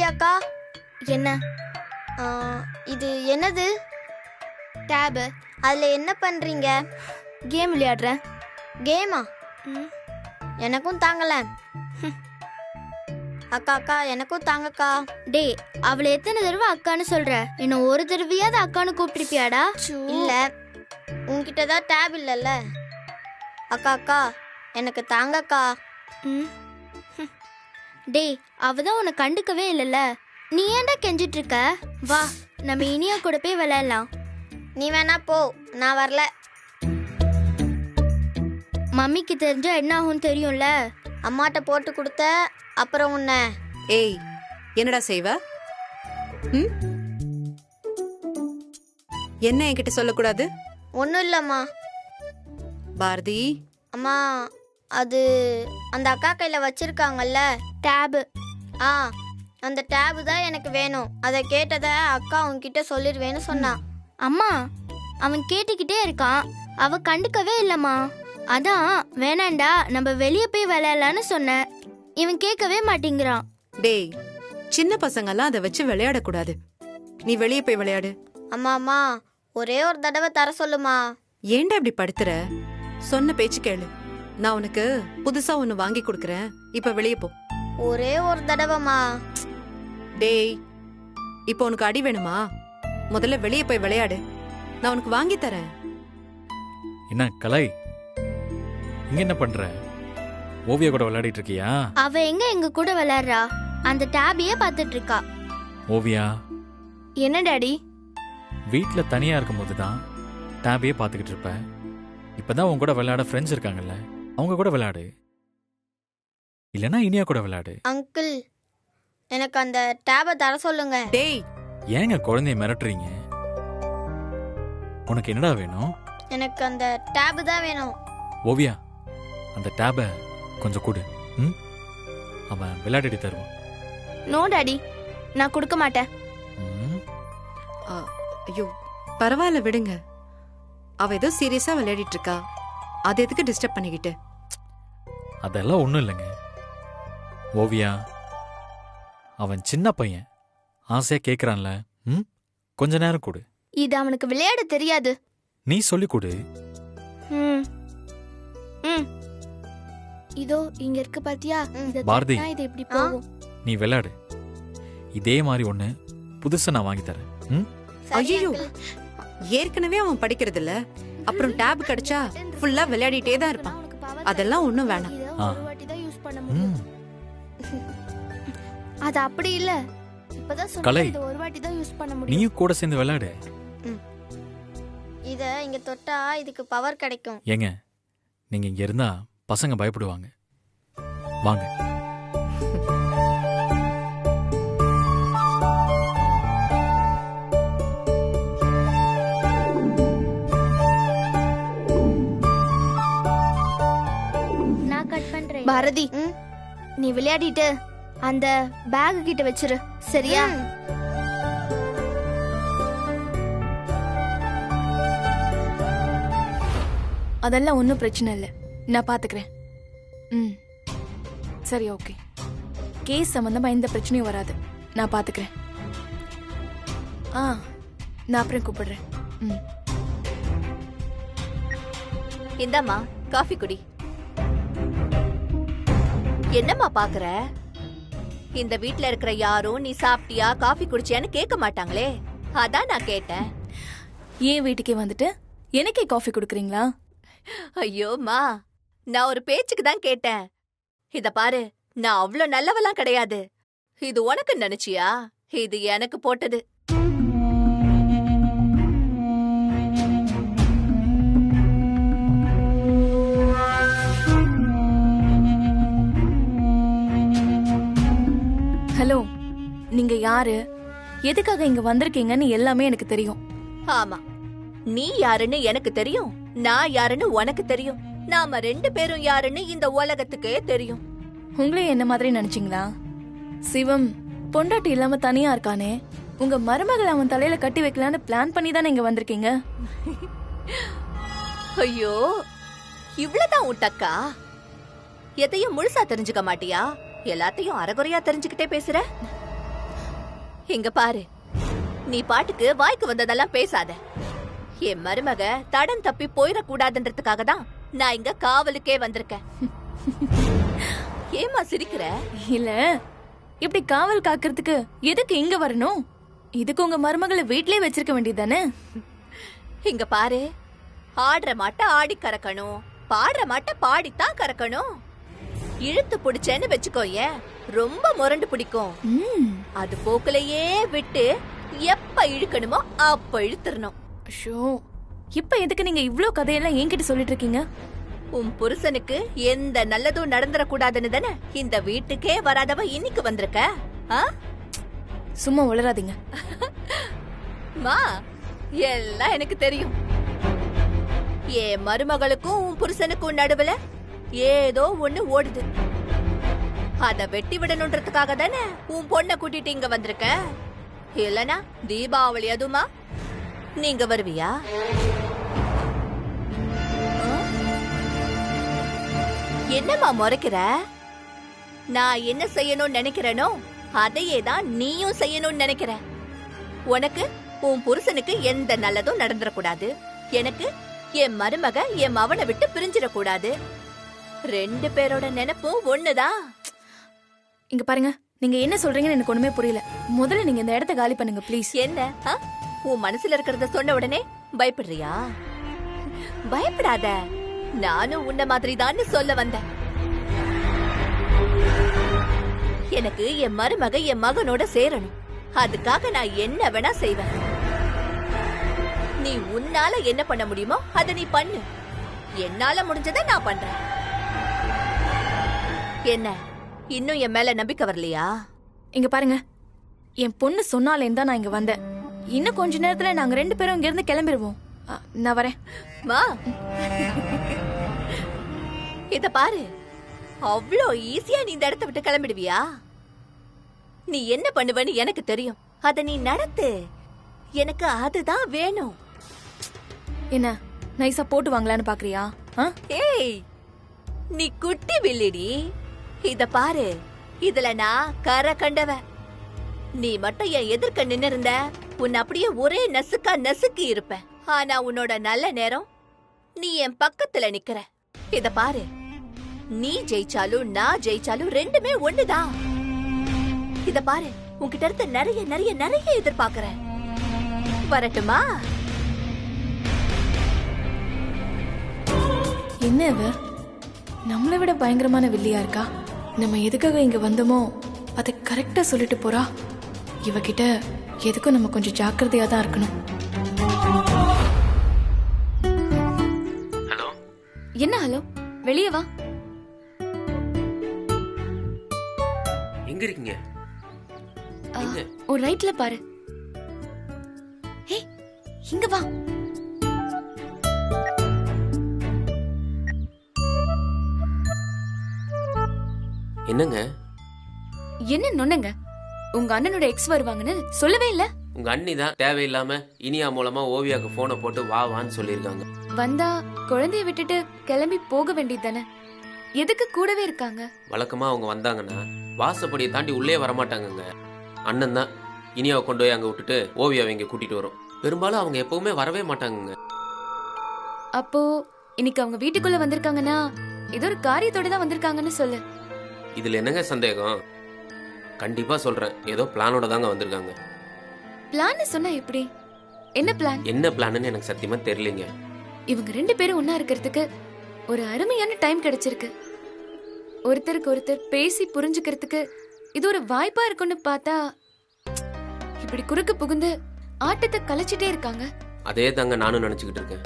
அக்கா, என்ன? இது என்னது? டேபு. அதில் என்ன பண்ணுறீங்க? கேம் விளையாடுறேன். கேமா? எனக்கும் தாங்கல. அக்கா அக்கா எனக்கும் தாங்கக்கா. டே, அவளை எத்தனை தடவை அக்கான்னு சொல்ற? என்ன ஒரு தடவையாவது அக்கான்னு கூப்பிட்டுருப்பியாடா? இல்லை, உங்ககிட்ட தான் டேப் இல்லைல்ல. அக்கா அக்கா எனக்கு தாங்கக்கா. டே, அவதான் உன்னை கண்டுக்கவே இல்லைல்ல, நீ ஏன்டா கெஞ்சிட்டு இருக்க? வா, நம்ம இனியா கூட போய் விளையாடலாம். நீ வேணா போ, நான் வரல. மம்மிக்கு தெரிஞ்சா என்ன ஆகும் தெரியும்ல. அம்மாட்ட போட்டு கொடுத்த அப்புறம் உன்னை. ஏய், என்னடா செய்வ? என்ன என்கிட்ட சொல்லக்கூடாது? ஒன்றும் இல்லைம்மா. பாரதி, அம்மா, அது அந்த அக்கா கையில் வச்சிருக்காங்கல்ல டேபு. அந்த டேபு தான் எனக்கு வேணும். அதை கேட்டதை அக்கா உங்ககிட்ட சொல்லிடுவேன்னு சொன்னான். அம்மா, அவன் கேட்டுக்கிட்டே இருக்கான், அவ கண்டுக்கவே இல்லம்மா. அதான் வேணாண்டா, நம்ம வெளியே போய் விளையாடலான்னு சொன்னேன். இவன் கேட்கவே மாட்டேங்கிறான். டேய், சின்ன பசங்கெல்லாம் அதை வச்சு விளையாடக்கூடாது. நீ வெளியே போய் விளையாடு. அம்மா அம்மா, ஒரே ஒரு தடவை தர சொல்லுமா. ஏன்டா இப்படி படுத்துற? சொன்ன பேச்சு கேளு. நான் உனக்கு புதுசா ஒன்னு வாங்கி கொடுக்கறேன். இப்ப வெளியே போ. ஒரே ஒரு தடவைமா. டேய், இப்போ உனக்கு அடி வேணுமா? முதல்ல வெளியே போய் விளையாடு. நான் உனக்கு வாங்கி தரேன். என்ன கலை, இங்க என்ன பண்ற? ஓவியா கூட விளையாடிட்டு இருக்கியா? அவ எங்க கூட விளையாடுறா? அந்த டேபையே பார்த்துட்டு இருக்கா. ஓவியா, என்ன டாடி? வீட்ல தனியா இருக்கும்போது தான் டேபையே பார்த்துக்கிட்டு இருப்ப. இப்பதான் உன் கூட விளையாட ஃப்ரெண்ட்ஸ் இருக்காங்கல்ல, அவங்க கூட விளையாடு. இல்லனா இனியா கூட விளையாடு. அங்கிள், எனக்கு அந்த டேபை தர சொல்லுங்க. டேய், ஏங்க குழந்தைய மிரட்டுறீங்க? உனக்கு என்னடா வேணும்? எனக்கு அந்த டேபு தான் வேணும். ஓவியா, அந்த டேபை கொஞ்சம் கொடு. அவன் விளையாடி தருவான். நோ டாடி, நான் கொடுக்க மாட்டேன். ஐயோ, பரவாயில்ல விடுங்க. அவ ஏதோ சீரியஸா விளையாடிட்டு இருக்கா. அது எதுக்கு டிஸ்டர்ப் பண்ணிக்கிட்டு? அதெல்லாம் ஒண்ணும் இல்லைங்க. ஓவியா, அவன் சின்ன பையன், ஆசையா கேக்குறான்ல. கொஞ்ச நேரம் கொடு. இது அவனுக்கு விளையாட தெரியாது. நீ சொல்லி கொடு. இதோ இங்க இருக்கு பாத்தியா? பாரதி, இது எப்படி போகும்? நீ விளையாடு. இதே மாதிரி ஒண்ணு புதுசா நான் வாங்கி தரேன். ஐயோ, ஏற்கனவே அவன் படிக்கிறது இல்ல, அப்புறம் டேப் கிடைச்சா ஃபுல்லா விளையாடிட்டே தான் இருப்பான். அதெல்லாம் ஒண்ணும் வேணாம். அது அப்படி இல்ல. இப்பதான் கலை, சொன்னேன், ஒரு வாட்டி தான் யூஸ் பண்ண முடியும். நீயும் கூட சேர்ந்து விளையாடு. இத இங்க தொட்டா இதுக்கு பவர் கிடைக்கும். ஏங்க, நீங்க இங்க இருந்தா பசங்க பயப்படுவாங்க. வாங்க. நான் கட் பண்றேன். பாரதி, நீ விளையாடிட்டு அந்த பேக் கிட்ட வச்சிரு, சரியா? அதெல்லாம் ஒன்றும் பிரச்சனை இல்லை, நான் பார்த்துக்கிறேன். சரி, ஓகே. கேஸ் சம்மந்தமாக எந்த பிரச்சனையும் வராது, நான் பார்த்துக்கிறேன். நான் அப்புறம் கூப்பிடுறேன். இந்தாம்மா, காஃபி குடி. என்னம்மா பாக்குற? இந்த வீட்ல இருக்கிற யாரும் நீ சாப்பிட்டியா காஃபி குடிச்சியான்னு கேட்க மாட்டாங்களே, அதான் நான் கேட்டேன். ஏன் வீட்டுக்கே வந்துட்டு எனக்கே காஃபி கொடுக்குறீங்களா? ஐயோமா, நான் ஒரு பேச்சுக்கு தான் கேட்டேன். இத பாரு, நான் அவ்வளவு நல்லவெல்லாம் கிடையாது. இது உனக்கு நினைச்சியா? இது எனக்கு போட்டது. ஹலோ, நீங்க யாரு, எதுக்காக இங்க வந்திருக்கீங்கன்னு எல்லாமே எனக்கு தெரியும். ஆமா, நீ யாருன்னு எனக்கு தெரியும், நான் யாருன்னு உனக்கு தெரியும். நாம ரெண்டு பேரும் யாருன்னு இந்த உலகத்துக்கே தெரியும். உங்களே என்ன மாதிரி நினைச்சீங்களா? சிவம் பொண்டாட்டி இல்லாம தனியா இருக்கானே, உங்க மருமகள் அவன் தலையில கட்டி வைக்கலான்னு பிளான் பண்ணி தானே இங்க வந்திருக்கீங்க. ஐயோ, இவ்வளவுதான் உட்டக்கா? எதையும் முழுசா தெரிஞ்சுக்க மாட்டியா? எல்லாத்தையும் அரைகுறையா தெரிஞ்சுக்கிட்டே பேசுற. இங்க பாரு, நீ பாட்டுக்கு வாய்க்கு வந்ததெல்லாம் பேசாத. என் மருமக தடம் தப்பி போயிடக்கூடாதுன்றதுக்காக தான் நான் இங்க காவலுக்கே வந்திருக்கேன். ஏமா சிரிக்கிற? இல்ல, இப்படி காவல் காக்கிறதுக்கு எதுக்கு இங்க வரணும்? இதுக்கு உங்க மருமகளை வீட்லயே வச்சிருக்க வேண்டியதானே? இங்க பாரு, ஆடுற மாட்ட ஆடி கறக்கணும், பாடுற மாட்ட பாடித்தான் கறக்கணும். இழுத்து பிடிச்சேன்னு வச்சுக்கோயேன், ரொம்ப முரண்டு பிடிக்கும். அது போக்குலயே விட்டு எப்ப இழுக்கணுமோ அப்ப இழுத்துறணும். ஷோ, இப்ப எதுக்கு நீங்க இவ்ளோ கதையெல்லாம் என்கிட்ட சொல்லிட்டு இருக்கீங்க? உன் புருஷனுக்கு எந்த நல்லதும் நடந்துடக்கூடாதுன்னு தானே இந்த வீட்டுக்கே வராதவ இன்னைக்கு வந்திருக்க. சும்மா உளராதீங்க. மா, எல்லாம் எனக்கு தெரியும். என் மருமகளுக்கும் உன் புருஷனுக்கும் நடுவுல ஏதோ ஒண்ணு ஓடுது. அத வெட்டி விடணுன்றதுக்காக தானே உன் பொண்ணை கூட்டிட்டு இங்க வந்திருக்க. இல்லனா தீபாவளி அதுமா நீங்க வருவியா? என்னம்மா முறைக்கிற? நான் என்ன செய்யணும்னு நினைக்கிறேனோ அதையே தான் நீயும் செய்யணும்னு நினைக்கிற. உனக்கு உன் புருஷனுக்கு எந்த நல்லதும் நடந்துடக்கூடாது, எனக்கு என் மருமக என் மவனை விட்டு பிரிஞ்சிடக்கூடாது. 2 பேரோட நினைப்பும் ஒண்ணுதான். இங்க பாருங்க, நீங்க என்ன சொல்றீங்கன்னு எனக்கு ஒண்ணுமே புரியல. முதல்ல நீங்க இந்த இடத்த காலி பண்ணுங்க ப்ளீஸ். என்ன உன் மனசுல இருக்கிறத சொன்ன உடனே பயப்படுறியா? பயப்படாத, நானும் உன்ன மாதிரி தான் சொல்ல வந்தேன். எனக்கு என் மருமக என் மகனோட சேரணும். அதுக்காக நான் என்ன வேணா செய்வேன். நீ உன்னால என்ன பண்ண முடியுமோ அத நீ பண்ணு. என்னால முடிஞ்சதை நான் பண்றேன். என்ன இன்னும் என் மேல நம்பிக்கை வரலையா? இங்க பாருங்க, என் பொண்ணு சொன்னாலேன்னு தான் நான் இங்க வந்தேன். இன்னும் கொஞ்ச நேரத்துல நாங்க 2 பேரும் இங்க இருந்து கிளம்பிடுவோம். நான் வரேன். மா, இத பாரு, அவ்வளோ ஈஸியா நீ இந்த இடத்தை விட்டு கிளம்பிடுவியா? நீ என்ன பண்ணுவன்னு எனக்கு தெரியும். அத நீ நடத்து. எனக்கு அதுதான் வேணும். என்ன நைஸா போட்டு வாங்கலான்னு பாக்குறியா? ஏய், நீ குட்டி வில்லிடி. இத பாரு, இதுல நான் கரை கண்டவ. நீ மட்டும் என் எதிர்க்க நின்னு இருந்த, உன்னை அப்படியே ஒரே நசுக்கா நசுக்கி இருப்ப. ஆனா உன்னோட நல்ல நேரம் நீ என் பக்கத்துல நிக்கிற. இத பாரு, நீ ஜெயிச்சாலும் நான் ஜெயிச்சாலும் 2மே ஒண்ணுதான். இத பாரு, உன்கிட்ட இருந்து நிறைய நிறைய நிறைய எதிர்பார்க்கிறேன். வரட்டுமா? என்ன இவ நம்மளை விட பயங்கரமான வில்லியா இருக்கா? நம்ம எதுக்காக இங்க வந்தோமோ அதை கரெக்டா சொல்லிட்டு போறா. இவகிட்ட எதுக்கும் நம்ம கொஞ்சம் ஜாக்கிரதையா தான் இருக்கணும். ஹலோ. என்ன ஹலோ? வெளியே வா. எங்க இருக்கீங்க? ஒரு ரைட்ல பாரு. ஹே, இங்க வா. என்னங்க? என்ன நொண்ணுங்க? உங்க அண்ணனோட எக்ஸ் வருவாங்கன்னு சொல்லவே இல்ல. உங்க அண்ணி தான் தேவையில்லாம இனியா மூலமா ஓவியாக்கு போனை போட்டு வா வான்னு சொல்லிருக்காங்க. வந்தா குழந்தைய விட்டுட்டு கிளம்பி போக வேண்டியது தானே? எதுக்கு கூடவே இருக்காங்க? வழக்கமா அவங்க வந்தாங்கன்னா வாசப்படியை தாண்டி உள்ளே வரமாட்டாங்கங்க. அண்ணன் தான் இனியாவை கொண்டு போய் அங்க விட்டுட்டு ஓவியாவை இங்க கூட்டிட்டு வரும். பெரும்பாலும் அவங்க எப்பவுமே வரவே மாட்டாங்கங்க. அப்போ இன்னைக்கு அவங்க வீட்டுக்குள்ள வந்திருக்காங்கன்னா இது ஒரு காரியத்தோட தான் வந்திருக்காங்கன்னு சொல்லு. இதுல என்னங்க சந்தேகம்? கண்டிப்பா சொல்றேன், ஏதோ பிளானோட தாங்க வந்திருக்காங்க. பிளான் சொன்னா எப்படி? என்ன பிளான்? என்ன பிளான்னு எனக்கு சத்தியமா தெரியலங்க. இவங்க 2 பேரும் ஒன்னா இருக்கிறதுக்கு ஒரு அருமையான டைம் கிடைச்சிருக்கு. ஒருத்தருக்கு ஒருத்தர் பேசி புரிஞ்சுக்கிறதுக்கு இது ஒரு வாய்ப்பா இருக்குன்னு பார்த்தா இப்படி குறுக்கு புகுந்து ஆட்டத்தை கலைச்சிட்டே இருக்காங்க. அதே தாங்க நானும் நினைச்சுக்கிட்டு இருக்கேன்.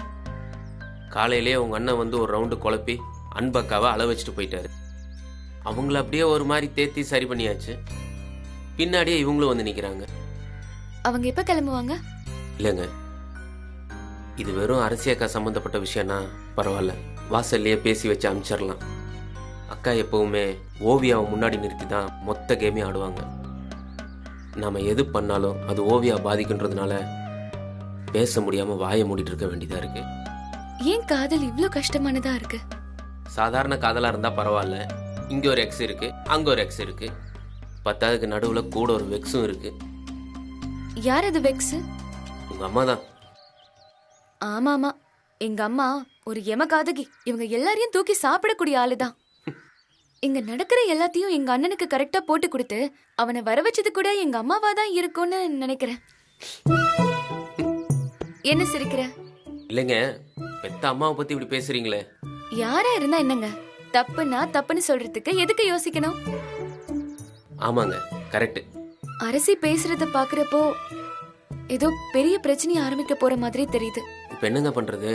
காலையிலேயே உங்க அண்ணன் வந்து ஒரு ரவுண்டு குழப்பி அன்பக்காவை அள வச்சுட்டு போயிட்டாரு. அவங்கள அப்படியே ஒரு மாதிரி தேத்தி சரி பண்ணியாச்சு. பின்னாடியே இவங்களும் வந்து நிக்கிறாங்க. அவங்க எப்ப கிளம்புவாங்க? இல்லைங்க, இது வெறும் அரசியக்கா சம்பந்தப்பட்ட விஷயம்னா பரவாயில்ல, வாசல்லையே பேசி வச்சு அனுப்பிச்சிடலாம். அக்கா எப்பவுமே ஓவியாவை முன்னாடி நிறுத்தி தான் மொத்த கேமே ஆடுவாங்க. நாம எது பண்ணாலும் அது ஓவியா பாதிக்குன்றதுனால பேச முடியாம வாயை மூடிட்டு இருக்க வேண்டியதா இருக்கு. ஏன் காதல் இவ்ளோ கஷ்டமானதா இருக்கு? சாதாரண காதலா இருந்தா பரவாயில்ல, இங்க ஒரு எக்ஸ் இருக்கு, அங்க ஒரு எக்ஸ் இருக்கு, 10க்கு நடுவுல கூட ஒரு வெக்ஸும் இருக்கு. யார் அது வெக்ஸ்? உங்க அம்மா தான். ஆமா ஆமா, எங்க அம்மா ஒரு எமகாதகி. இவங்க எல்லாரையும் தூக்கி சாப்பிடக்கூடிய ஆளுதான். இங்க நடக்கிற எல்லாத்தையும் எங்க அண்ணனுக்கு கரெக்டா போட்டு கொடுத்து அவனை வர வச்சது கூட எங்க அம்மாவா தான் இருக்கும்னு நினைக்கிறேன். என்ன சிரிக்கிற? இல்லைங்க, பெத்த அம்மாவை பத்தி இப்படி பேசுறீங்களே. யாரா இருந்தா என்னங்க, தப்புன்னா தப்புன்னு சொல்றதுக்கு எதுக்கு யோசிக்கணும்? ஆமாங்க, கரெக்ட். அரசி பேசுறத பாக்குறப்போ ஏதோ பெரிய பிரச்சனையை ஆரம்பிக்க போற மாதிரி தெரியுது. இப்ப என்னங்க பண்றது?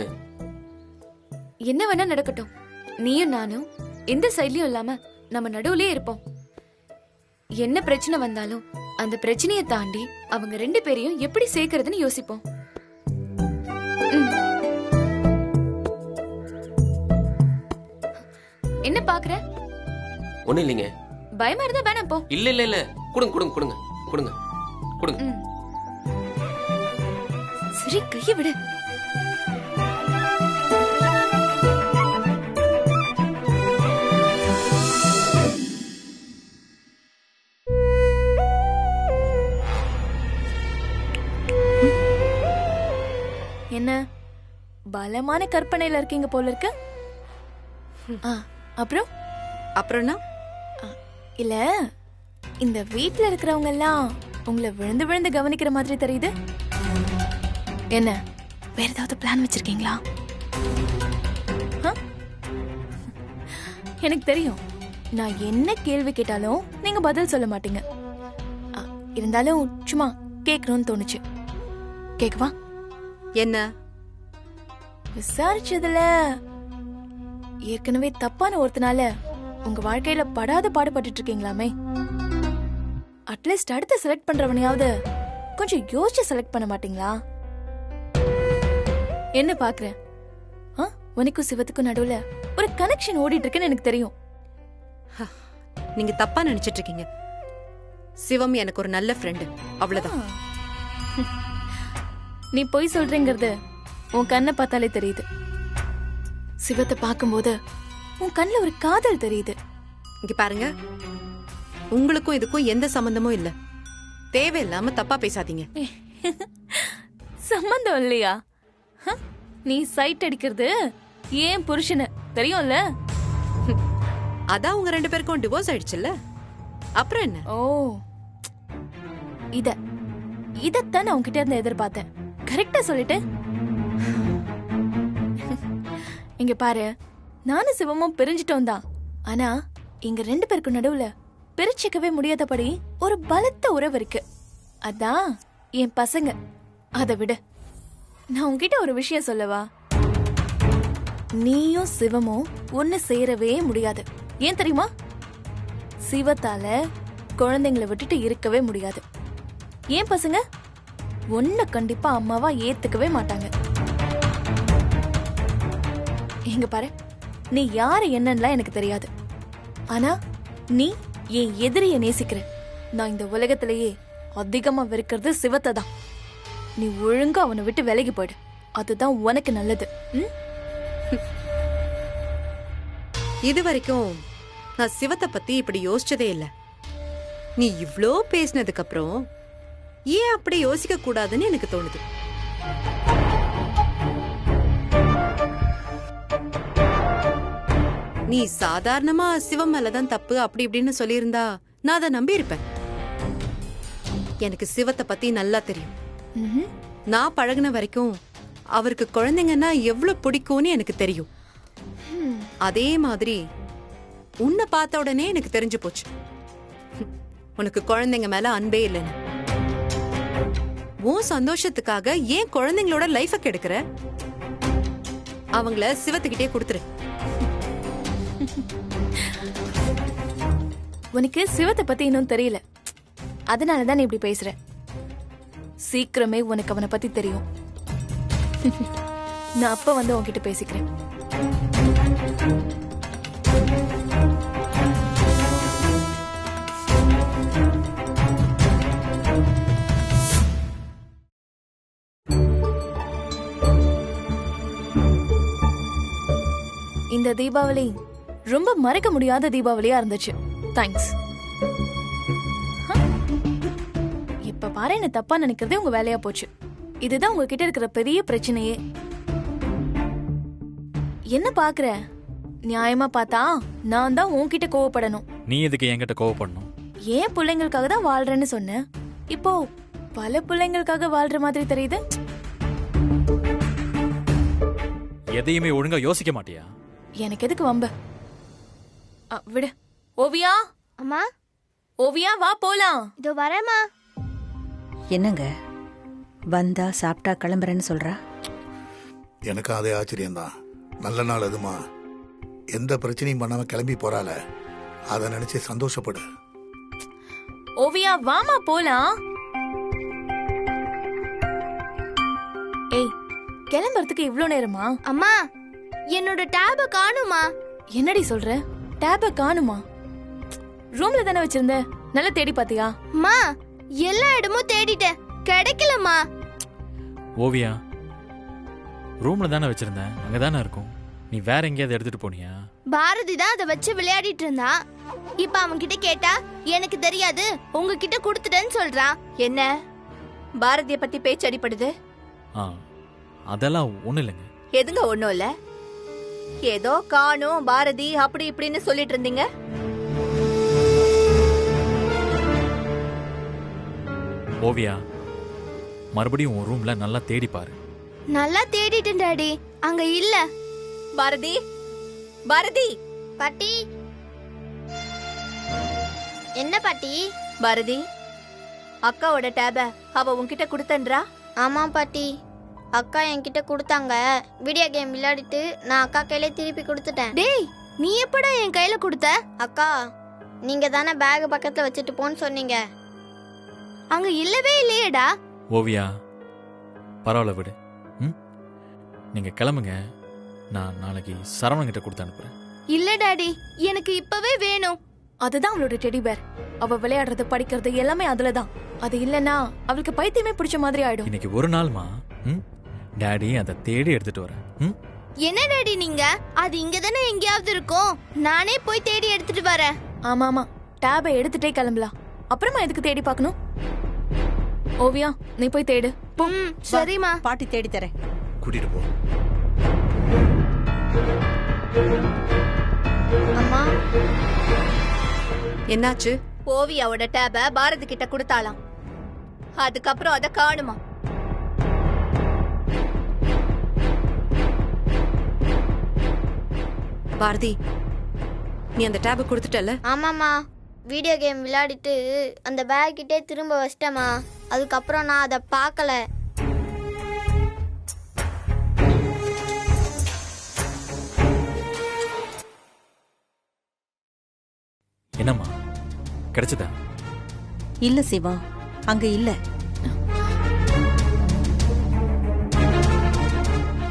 என்ன வேணா நடக்கட்டும், நீயும் நானும் எந்த சைட்லயும் இல்லாம நம்ம நடுவுலயே இருப்போம். என்ன பிரச்சனை வந்தாலும் அந்த பிரச்சனையை தாண்டி அவங்க 2 பேரையும் எப்படி சேர்க்கறதுன்னு யோசிப்போம். என்ன பாக்குற? ஒண்ணும் இல்லைங்க. பயமா இருந்தா வேணாம் போ. இல்ல இல்ல இல்ல, கொடுங்க கொடுங்க கொடுங்க கொடுங்க கொடுங்க. சரி, கைய விடு. என்ன பலமான கற்பனையில இருக்கீங்க போல இருக்கு. அப்புறம் அப்புறம்னா இல்ல, இந்த வீட்ல இருக்கிறவங்க எல்லாம் உங்களை விழுந்து விழுந்து கவனிக்கிற மாதிரி தெரியுது. என்ன வேற ஏதாவது பிளான் வச்சிருக்கீங்களா? எனக்கு தெரியும், நான் என்ன கேள்வி கேட்டாலும் நீங்க பதில் சொல்ல மாட்டீங்க. இருந்தாலும் சும்மா கேட்கணும்னு தோணுச்சு. கேக்கவா? என்ன? விசாரிச்சதுல ஏற்கனவே தப்பான ஒருத்தனால உங்க வாழ்க்கையில படாத பாடுபட்டு இருக்கீங்களாமே. அட்லீஸ்ட் அடுத்து செலக்ட் பண்றவனையாவது கொஞ்சம் யோசிச்சு செலக்ட் பண்ண மாட்டீங்களா? என்ன பாக்குற? உனக்கும் சிவத்துக்கும் நடுவுல ஒரு கனெக்ஷன் ஓடிட்டு இருக்குன்னு எனக்கு தெரியும். நீங்க தப்பா நினைச்சிட்டு இருக்கீங்க. சிவம் எனக்கு ஒரு நல்ல ஃப்ரெண்டு, அவ்வளவுதான். நீ பொய் சொல்றேங்கிறது உன் கண்ணை பார்த்தாலே தெரியுது. சிவத்தை பார்க்கும்போது உன் கண்ணுல ஒரு காதல் தெரியுது. இங்க பாருங்க, உங்களுக்கும் இதுக்கும் எந்த சம்பந்தமும் இல்ல. தேவையில்லாம தப்பா பேசாதீங்க. சம்பந்தம் இல்லையா? நீ சைட் அடிக்கிறது ஏன் புருஷனு தெரியும்ல? அதான் உங்க 2 பேருக்கும் டிவோர்ஸ் ஆயிடுச்சுல்ல, அப்புறம் என்ன? ஓ, இதத்தான் நான் உன்கிட்ட இருந்து எதிர்பார்த்தேன். கரெக்டா சொல்லிட்டு. இங்க பாரு, நானும் சிவமும் பிரிஞ்சிட்டோம் தான். ஆனா எங்க 2 பேருக்கு நடுவுல பிரிச்சுக்கவே முடியாதபடி ஒரு பலத்த உறவு இருக்கு. அதான் என் பசங்க. அதை விட நான் உன்கிட்ட ஒரு விஷயம் சொல்லவா? நீயும் சிவமும் ஒன்னு சேரவே முடியாது. ஏன் தெரியுமா? சிவத்தால குழந்தைங்களை விட்டுட்டு இருக்கவே முடியாது. ஏன் பசங்க ஒன்ன கண்டிப்பா அம்மாவா ஏத்துக்கவே மாட்டாங்க. எங்க பாரு, நீ யாரு என்னன்னா எனக்கு தெரியாது. ஆனா நீ என் எதிரிய நேசிக்கிற. நான் இந்த உலகத்திலேயே அதிகமா வெறுக்கிறது சிவத்தை தான். நீ ஒழுங்கா அவனை விட்டு விலகி போயிடு. அதுதான் உனக்கு நல்லது. இது வரைக்கும் நான் சிவத்தை பத்தி இப்படி யோசிச்சதே இல்ல. நீ இவ்ளோ பேசினதுக்கு அப்புறம் ஏன் அப்படி யோசிக்க கூடாதுன்னு எனக்கு தோணுது. நீ சாதாரணமா சிவம் மேலதான் தப்பு அப்படி இப்படின்னு சொல்லியிருந்தா நான் அதை நம்பி இருப்பேன். எனக்கு சிவத்தை பத்தி நல்லா தெரியும். நான் பழகுன வரைக்கும் அவருக்கு குழந்தைங்கன்னா எவ்வளவு பிடிக்கும்னு எனக்கு தெரியும். அதே மாதிரி உன்னை பார்த்த உடனே எனக்கு தெரிஞ்சு போச்சு உனக்கு குழந்தைங்க மேல அன்பே இல்லைன்னு. உன் சந்தோஷத்துக்காக ஏன் குழந்தைங்களோட லைஃப கெடுக்கிற? அவங்கள சிவத்துக்கிட்டே கொடுத்துரு. உனக்கு சிவத்தை பத்தி இன்னும் தெரியல, அதனாலதான் நீ இப்படி பேசுற. சீக்கிரமே உனக்கு அவனை பத்தி தெரியும். நான் அப்ப வந்து உன்கிட்ட பேசிக்கிறேன். இந்த தீபாவளி ரொம்ப மறக்க முடியாத தீபாவளியா இருந்துச்சு. தேங்க்ஸ். இப்ப பாரு, என்ன தப்பா நினைக்கிறதே உங்க வேலையா போச்சு. இதுதான் உங்ககிட்ட இருக்கிற பெரிய பிரச்சனையே. என்ன பாக்குற? நியாயமா பார்த்தா நான் தான் உன்கிட்ட கோவப்படணும். நீ எதுக்கு என்கிட்ட கோவப்படணும்? ஏன் பிள்ளைங்களுக்காக தான் வாழ்றேன்னு சொன்னேன். இப்போ பல பிள்ளைங்களுக்காக வாழ்ற மாதிரி தெரியுது. எதையுமே ஒழுங்கா யோசிக்க மாட்டியா? எனக்கு எதுக்கு வம்ப? விடு. ஓவியா, அம்மா, ஓவியா வா போலாம். இதோ வரேம்மா. என்னங்க வந்தா சாப்பிட்டா கிளம்புறேன்னு சொல்றா? எனக்கு அதே ஆச்சரியம்தான். நல்ல நாள் அதுமா, எந்த பிரச்சனையும் பண்ணாம கிளம்பி போறால, அதை நினைச்சு சந்தோஷப்படு. ஓவியா வாமா போலாம். ஏய், கிளம்புறதுக்கு இவ்ளோ நேரமா? அம்மா, என்னோட டேப காணுமா? என்னடி சொல்ற? டேப காணுமா? ரூம்ல தானே வச்சிருந்த, நல்லா தேடி பாத்தியா? அம்மா, எல்லா இடமும் தேடிட்டேன், கிடைக்கலம்மா. ஓவியா, ரூம்ல தானே வச்சிருந்தேன், அங்கதானே இருக்கும். நீ வேற எங்கேயாவது எடுத்துட்டு போனியா? பாரதி தான் அதை வச்சு விளையாடிட்டு இருந்தான். இப்ப அவன் கிட்ட கேட்டா எனக்கு தெரியாது, உங்ககிட்ட கொடுத்துட்டேன்னு சொல்றான். என்ன பாரதிய பத்தி பேச்சு அடிப்படுது? அதெல்லாம் ஒண்ணு இல்லைங்க. எதுங்க ஒண்ணும் இல்ல? ஏதோ காணும் பாரதி அப்படி இப்படின்னு சொல்லிட்டு இருந்தீங்க. ஓவியா, மறுபடியும் உன் ரூம்ல நல்லா தேடி பாரு. நல்லா தேடிட்டேன் டாடி, அங்க இல்ல. பாரதி, பாரதி. பாட்டி. என்ன பாட்டி? பாரதி, அக்காவோட டேப அவ உன்கிட்ட கொடுத்தன்றா? ஆமா பாட்டி, அக்கா என்கிட்ட கொடுத்தாங்க. வீடியோ கேம் விளையாடிட்டு நான் அக்கா கையில திருப்பி கொடுத்துட்டேன். டேய், நீ எப்படா என் கையில கொடுத்த? அக்கா, நீங்க தானே பேக் பக்கத்துல வச்சுட்டு போன்னு சொன்னீங்க. அங்க இல்லவே இல்லையேடா. ஓவியா, பரவாயில்ல விடு. நீங்க கிளம்புங்க, நான் நாளைக்கு சரவணன் கிட்ட கொடுத்து அனுப்புறேன். இல்ல டாடி, எனக்கு இப்பவே வேணும். அதுதான் அவளோட டெடி பேர். அவ விளையாடுறது படிக்கிறது எல்லாமே அதுலதான். அது இல்லனா அவளுக்கு பைத்தியமே பிடிச்ச மாதிரி ஆயிடும். இன்னைக்கு ஒரு நாள்மா டாடி அதை தேடி எடுத்துட்டு வரேன். என்ன டாடி நீங்க? அது இங்க தானே எங்கேயாவது இருக்கும், நானே போய் தேடி எடுத்துட்டு வரேன். ஆமா ஆமா, டேபை எடுத்துட்டே கிளம்பலாம். அப்புறமா எதுக்கு தேடி பார்க்கணும்? ஓவியா, நீ போய் தேடு. சரிம்மா. பாட்டி தேடி தரேன். கூட்டிட்டு போ. அம்மா, என்னாச்சு? ஓவியாவோட டேப பாரதி கிட்ட கொடுத்தாளாம். அதுக்கப்புறம் அத காணுமா? பாரதி, நீ அந்த டேபை கொடுத்துட்டல? ஆமாம்மா, வீடியோ கேம் விளையாடிட்டு அந்த பேக் கிட்டே திரும்ப வச்சிட்டேம்மா. அதுக்கப்புறம் நான் அதை பார்க்கல. என்னம்மா, கிடைச்சதா? இல்ல சிவா, அங்க இல்ல.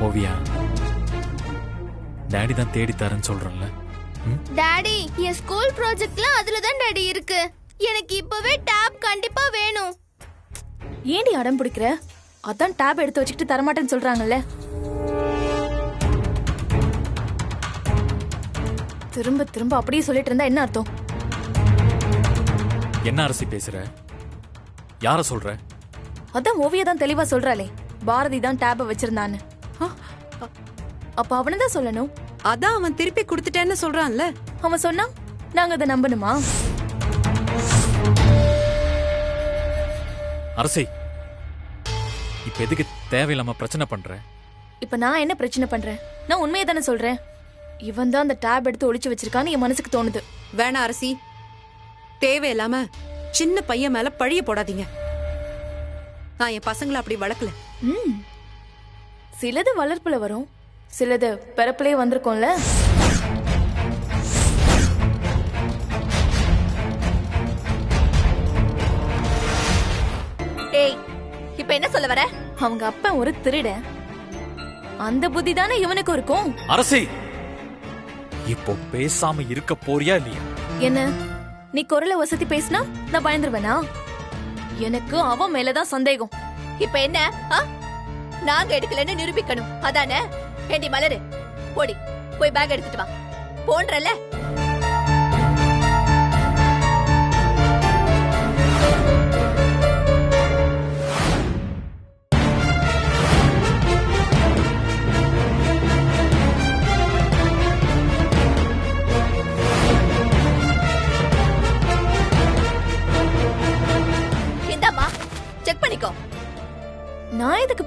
ஓவியா, டாடி தான் தேடி தரேன்னு சொல்றேன்ல. டாடி, என் ஸ்கூல் ப்ராஜெக்ட்லாம் அதுல தான் டாடி இருக்கு. எனக்கு இப்பவே டேப் கண்டிப்பா வேணும். ஏண்டி அடம் பிடிக்கிற? அதான் டேப் எடுத்து வச்சுக்கிட்டு தரமாட்டேன்னு சொல்றாங்கல்ல. திரும்ப திரும்ப அப்படியே சொல்லிட்டு இருந்தா என்ன அர்த்தம்? என்ன அரசி பேசுற? யார சொல்ற? அதான் ஓவியா தான் தெளிவா சொல்றாளே, பாரதி தான் டேப வச்சிருந்தான்னு. அப்ப அவனை தான் சொல்லணும். அதான் அவன் திருப்பி கொடுத்துட்டேன்னு சொல்றான்ல. அவன் சொன்னா நாங்க அதை நம்பணுமா? அரசி, இப்ப எதுக்கு தேவையில்லாம பிரச்சனை பண்ற? இப்ப நான் என்ன பிரச்சனை பண்றேன்? நான் உண்மையை தானே சொல்றேன். இவன் தான் அந்த டேப் எடுத்து ஒளிச்சு வச்சிருக்கான்னு என் மனசுக்கு தோணுது. வேணா அரசி, தேவையில்லாம சின்ன பையன் மேல பழிய போடாதீங்க. நான் என் பசங்களை அப்படி வளர்க்கல. சிலது வளர்ப்புல வரும், சிலது பிறப்புலயே வந்திருக்கோம்ல. ஏய், இப்ப என்ன சொல்ல வர? அவங்க அப்பா ஒரு திருடன். அந்த புத்தி தானே இவனுக்கு இருக்கும். அரசி, இப்போ பேசாம இருக்க போறியா இல்லையா? என்ன, நீ குரலை வசதி பேசினா நான் பயந்துருவேனா? எனக்கு அவன் மேலதான் சந்தேகம். இப்ப என்ன? நாங்க எடுக்கலன்னு நிரூபிக்கணும், அதானே? ஏண்டி மலரு, போடி போய் பேக் எடுத்துட்டு வா போன்றல.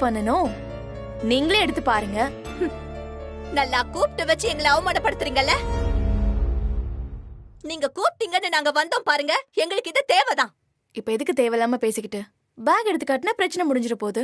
பண்ணணும்? நீங்களே எடுத்து பாருங்க. நல்லா கூப்பிட்டு வச்சு எங்களை அவமானப்படுத்துறீங்கல்ல? நீங்க கூப்பிட்டீங்கன்னு நாங்க வந்தோம் பாருங்க. எங்களுக்கு இது தேவைதான். இப்ப எதுக்கு தேவையில்லாம பேசிக்கிட்டு? பேக் எடுத்து காட்டினா பிரச்சனை முடிஞ்சிட போகுது.